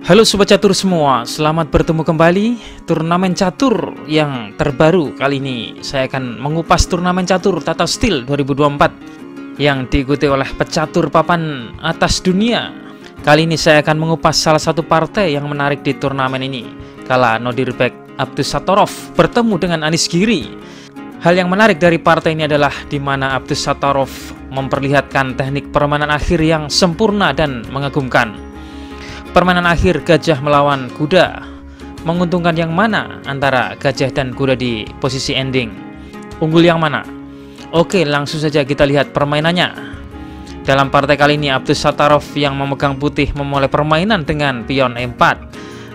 Halo Sobat Catur semua, selamat bertemu kembali turnamen catur yang terbaru. Kali ini saya akan mengupas turnamen catur Tata Steel 2024 yang diikuti oleh pecatur papan atas dunia. Kali ini saya akan mengupas salah satu partai yang menarik di turnamen ini, kala Nodirbek Abdusattorov bertemu dengan Anies Giri. Hal yang menarik dari partai ini adalah di mana Abdusattorov memperlihatkan teknik permainan akhir yang sempurna dan mengagumkan. Permainan akhir gajah melawan kuda, menguntungkan yang mana antara gajah dan kuda di posisi ending? Unggul yang mana? Oke, langsung saja kita lihat permainannya. Dalam partai kali ini Abdusattorov yang memegang putih memulai permainan dengan pion E4.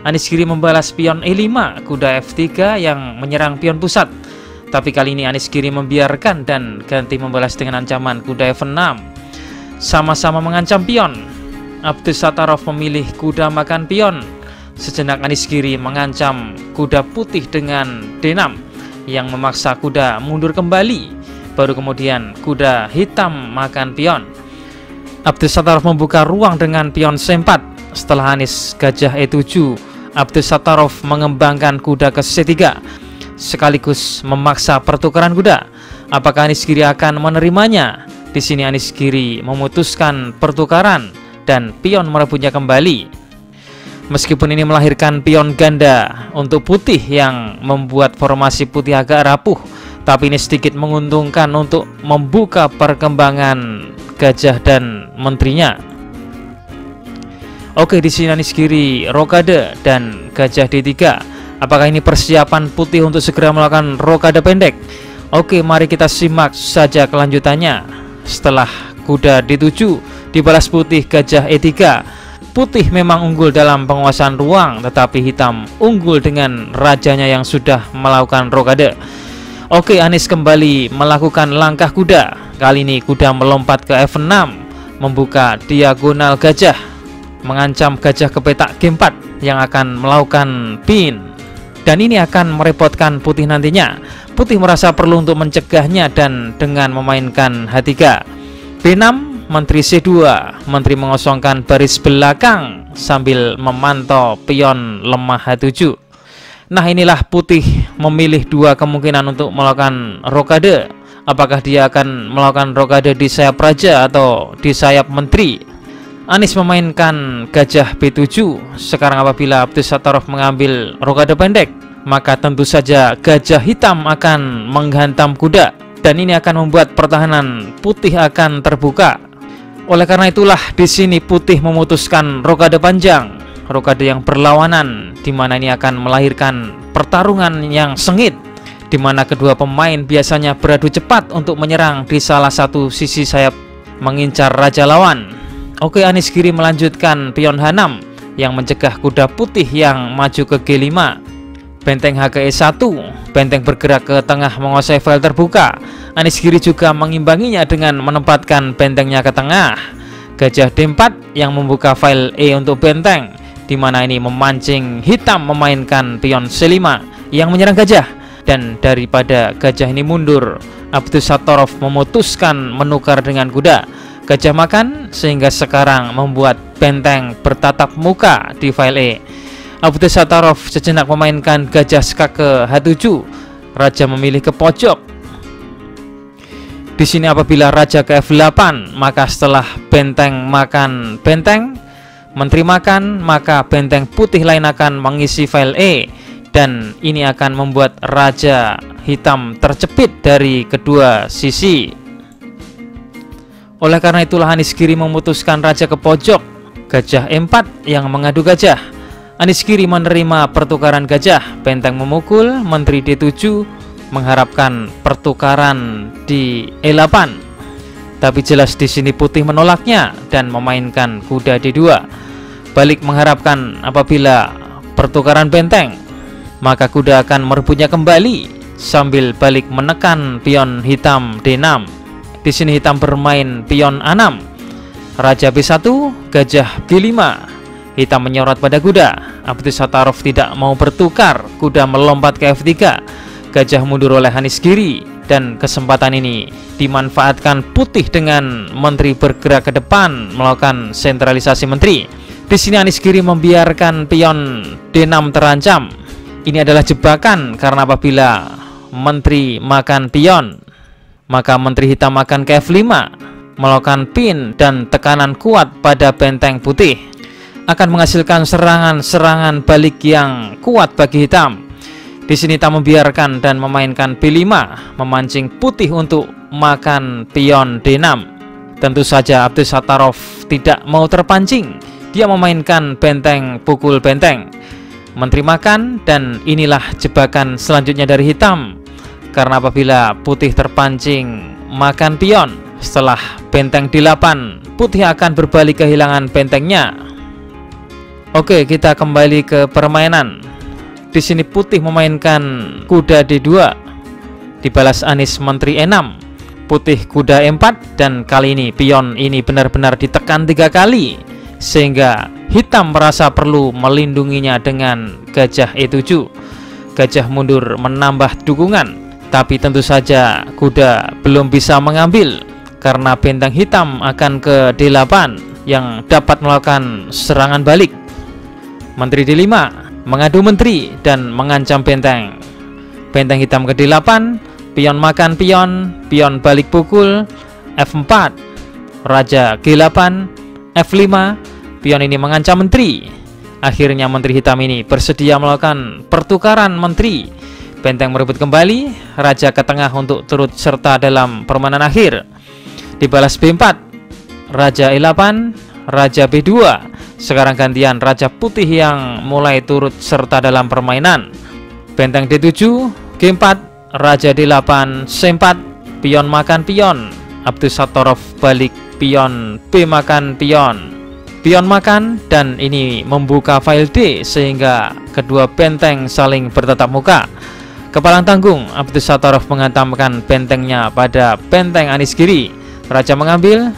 Anies Giri membalas pion E5, kuda F3 yang menyerang pion pusat. Tapi kali ini Anies Giri membiarkan dan ganti membalas dengan ancaman kuda F6. Sama-sama mengancam pion. Abdusattorov memilih kuda makan pion. Sejenak Anies Giri mengancam kuda putih dengan D6 yang memaksa kuda mundur kembali. Baru kemudian kuda hitam makan pion. Abdusattorov membuka ruang dengan pion C4. Setelah Anies gajah E7, Abdusattorov mengembangkan kuda ke C3 sekaligus memaksa pertukaran kuda. Apakah Anies Giri akan menerimanya? Di sini Anies Giri memutuskan pertukaran dan pion merebutnya kembali. Meskipun ini melahirkan pion ganda untuk putih yang membuat formasi putih agak rapuh, tapi ini sedikit menguntungkan untuk membuka perkembangan gajah dan menterinya. Oke, di sini Anies Giri rokade dan gajah D3. Apakah ini persiapan putih untuk segera melakukan rokade pendek? Oke, mari kita simak saja kelanjutannya. Setelah kuda D7 dibalas putih gajah E3. Putih memang unggul dalam penguasaan ruang, tetapi hitam unggul dengan rajanya yang sudah melakukan rokade. Oke, Anies kembali melakukan langkah kuda. Kali ini kuda melompat ke F6, membuka diagonal gajah, mengancam gajah ke petak G4 yang akan melakukan pin. Dan ini akan merepotkan putih nantinya. Putih merasa perlu untuk mencegahnya dan dengan memainkan H3. B6, menteri C2, menteri mengosongkan baris belakang sambil memantau pion lemah H7. Nah, inilah putih memilih dua kemungkinan untuk melakukan rokade. Apakah dia akan melakukan rokade di sayap raja atau di sayap menteri? Anies memainkan gajah B7. Sekarang apabila Abdusattorov mengambil rokade pendek, maka tentu saja gajah hitam akan menghantam kuda. Dan ini akan membuat pertahanan putih akan terbuka. Oleh karena itulah di sini putih memutuskan rokade panjang, rokade yang berlawanan, di mana ini akan melahirkan pertarungan yang sengit, di mana kedua pemain biasanya beradu cepat untuk menyerang di salah satu sisi sayap mengincar raja lawan. Oke, Anies Giri melanjutkan pion H6 yang mencegah kuda putih yang maju ke G5. Benteng H ke E1, benteng bergerak ke tengah menguasai file terbuka. Anies Giri juga mengimbanginya dengan menempatkan bentengnya ke tengah. Gajah D4 yang membuka file E untuk benteng, di mana ini memancing hitam memainkan pion C5 yang menyerang gajah. Dan daripada gajah ini mundur, Abdusattorov memutuskan menukar dengan kuda. Gajah makan sehingga sekarang membuat benteng bertatap muka di file E. Abdusattorov sejenak memainkan gajah skak ke H7. Raja memilih ke pojok. Di sini apabila raja ke F8, maka setelah benteng makan benteng, menteri makan, maka benteng putih lain akan mengisi file E. Dan ini akan membuat raja hitam terjepit dari kedua sisi. Oleh karena itulah Anies Giri memutuskan raja ke pojok, gajah E4 yang mengadu gajah. Anies Giri menerima pertukaran gajah, benteng memukul, menteri D7 mengharapkan pertukaran di E8. Tapi jelas di sini putih menolaknya dan memainkan kuda D2. Balik mengharapkan apabila pertukaran benteng, maka kuda akan merebutnya kembali sambil balik menekan pion hitam D6. Di sini hitam bermain pion A6. Raja B1, gajah G5. Hitam menyorot pada kuda. Abdusattorov tidak mau bertukar. Kuda melompat ke F3. Gajah mundur oleh Anies Giri. Dan kesempatan ini dimanfaatkan putih dengan menteri bergerak ke depan melakukan sentralisasi menteri. Di sini Anies Giri membiarkan pion D6 terancam. Ini adalah jebakan karena apabila menteri makan pion, maka menteri hitam akan ke F5, melakukan pin dan tekanan kuat pada benteng putih, akan menghasilkan serangan-serangan balik yang kuat bagi hitam. Di sini hitam membiarkan dan memainkan B5, memancing putih untuk makan pion D6. Tentu saja Abdus Sattarov tidak mau terpancing. Dia memainkan benteng pukul benteng, menteri makan, dan inilah jebakan selanjutnya dari hitam. Karena apabila putih terpancing makan pion, setelah benteng D8, putih akan berbalik kehilangan bentengnya. Oke, kita kembali ke permainan. Di sini putih memainkan kuda D2, dibalas Anies menteri E6. Putih kuda E4, dan kali ini pion ini benar-benar ditekan 3 kali, sehingga hitam merasa perlu melindunginya dengan gajah E7. Gajah mundur menambah dukungan, tapi tentu saja kuda belum bisa mengambil karena benteng hitam akan ke D8 yang dapat melakukan serangan balik. Menteri D5 mengadu menteri dan mengancam benteng. Benteng hitam ke D8, pion makan pion, pion balik pukul, F4, Raja G8, F5, pion ini mengancam menteri. Akhirnya menteri hitam ini bersedia melakukan pertukaran menteri. Benteng merebut kembali, raja ke tengah untuk turut serta dalam permainan akhir. Dibalas B4, Raja E8, Raja B2. Sekarang gantian raja putih yang mulai turut serta dalam permainan. Benteng D7, G4, Raja D8, C4, pion makan pion. Abdus Sattarov balik pion B makan pion. Pion makan, dan ini membuka file D sehingga kedua benteng saling bertatap muka. Kepalang tanggung, Abdus Sattarov menghantamkan bentengnya pada benteng Anies Giri. Raja mengambil.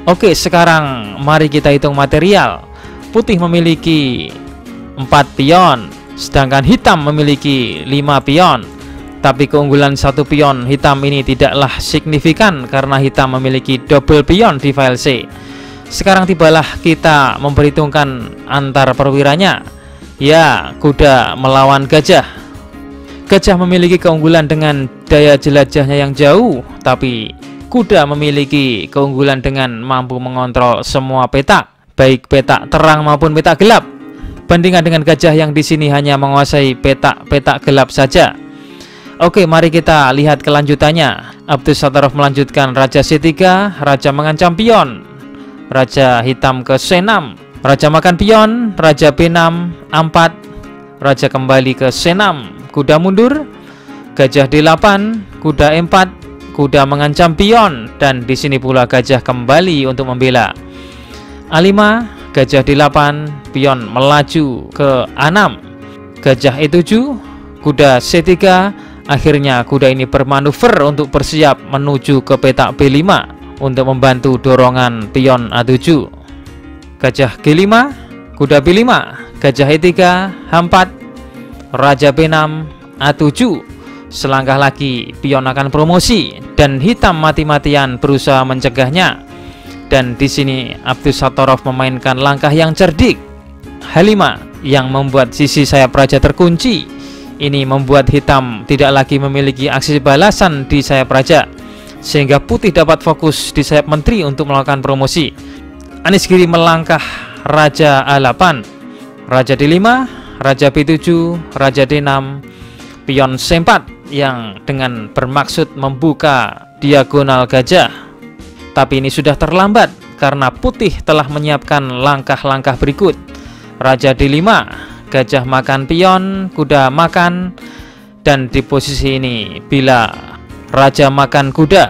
Oke, sekarang mari kita hitung material. Putih memiliki 4 pion, sedangkan hitam memiliki 5 pion. Tapi keunggulan 1 pion hitam ini tidaklah signifikan karena hitam memiliki double pion di file C. Sekarang tibalah kita memperhitungkan antar perwiranya. Ya, kuda melawan gajah. Gajah memiliki keunggulan dengan daya jelajahnya yang jauh, tapi kuda memiliki keunggulan dengan mampu mengontrol semua petak, baik petak terang maupun petak gelap. Bandingkan dengan gajah yang di sini hanya menguasai petak-petak gelap saja. Oke, mari kita lihat kelanjutannya. Abdus Sattarov melanjutkan Raja C3, Raja mengancam pion. Raja hitam ke C6, Raja makan pion, Raja B6, A4, Raja kembali ke C6, kuda mundur, Gajah D8, kuda E4, kuda mengancam pion, dan di sini pula gajah kembali untuk membela. A5, Gajah D8, pion melaju ke A6, Gajah E7, kuda C3. Akhirnya kuda ini bermanuver untuk bersiap menuju ke petak B5 untuk membantu dorongan pion A7. Gajah G5, kuda B5, Gajah E3, H4, Raja B6, A7. Selangkah lagi pion akan promosi dan hitam mati-matian berusaha mencegahnya. Dan di sini Abdus Sattarov memainkan langkah yang cerdik, H5, yang membuat sisi sayap raja terkunci. Ini membuat hitam tidak lagi memiliki aksi balasan di sayap raja, sehingga putih dapat fokus di sayap menteri untuk melakukan promosi. Anies Giri melangkah Raja A8, Raja D5, Raja B7, Raja D6, pion C4 yang dengan bermaksud membuka diagonal gajah. Tapi ini sudah terlambat karena putih telah menyiapkan langkah-langkah berikut. Raja D5, gajah makan pion, kuda makan, dan di posisi ini bila raja makan kuda,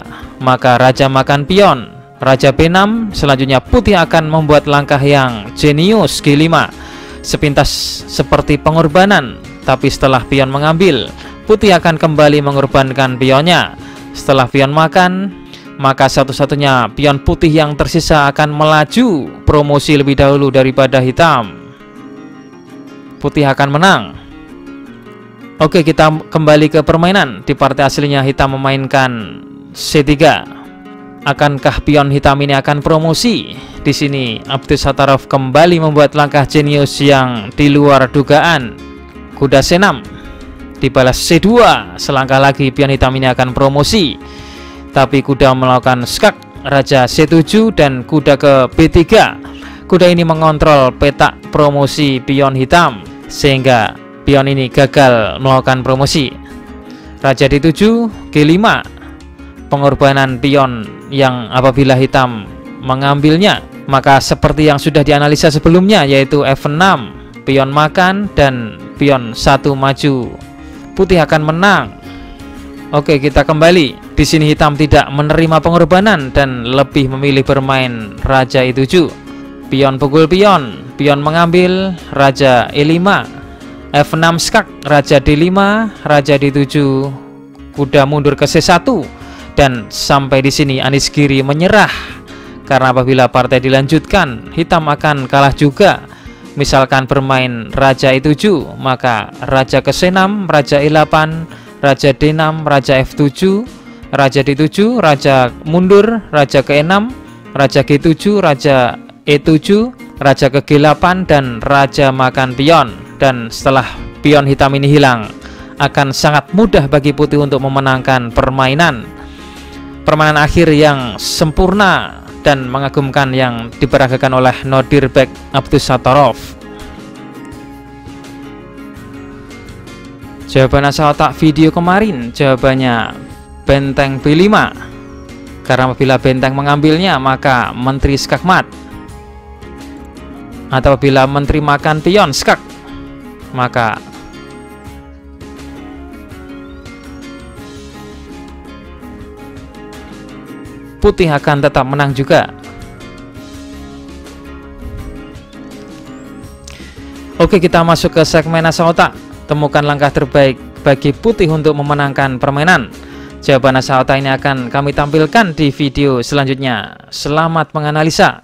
maka raja makan pion. Raja B6, selanjutnya putih akan membuat langkah yang jenius G5, sepintas seperti pengorbanan, tapi setelah pion mengambil, putih akan kembali mengorbankan pionnya. Setelah pion makan, maka satu-satunya pion putih yang tersisa akan melaju promosi lebih dahulu daripada hitam. Putih akan menang. Oke, kita kembali ke permainan. Di partai aslinya hitam memainkan C3, Akankah pion hitam ini akan promosi? Di sini Abdus Sattarov kembali membuat langkah jenius yang di luar dugaan. Kuda C6 dibalas C2. Selangkah lagi pion hitam ini akan promosi, tapi kuda melakukan skak, raja C7 dan kuda ke B3. Kuda ini mengontrol petak promosi pion hitam sehingga pion ini gagal melakukan promosi. Raja D7, G5, pengorbanan pion yang apabila hitam mengambilnya, maka seperti yang sudah dianalisa sebelumnya, yaitu F6, pion makan dan pion 1 maju, putih akan menang. Oke, kita kembali. Di sini hitam tidak menerima pengorbanan dan lebih memilih bermain raja E7. Pion pukul pion, pion mengambil, raja E5, F6 skak, raja D5, raja D7, kuda mundur ke C1. Dan sampai di sini Anies Giri menyerah, karena apabila partai dilanjutkan, hitam akan kalah juga. Misalkan bermain raja E7, maka raja ke C6, raja E8, raja D6, raja F7, raja D7, raja mundur, raja ke E6, raja G7, raja E7, raja ke G8, dan raja makan pion. Dan setelah pion hitam ini hilang, akan sangat mudah bagi putih untuk memenangkan permainan akhir yang sempurna dan mengagumkan yang diperagakan oleh Nodirbek Abdus Sattarov. Jawaban asal otak video kemarin, jawabannya benteng B5, karena apabila benteng mengambilnya maka menteri skakmat, atau apabila menteri makan pion skak, maka putih akan tetap menang juga. Oke, kita masuk ke segmen asal otak. Temukan langkah terbaik bagi putih untuk memenangkan permainan. Jawaban asal otak ini akan kami tampilkan di video selanjutnya. Selamat menganalisa.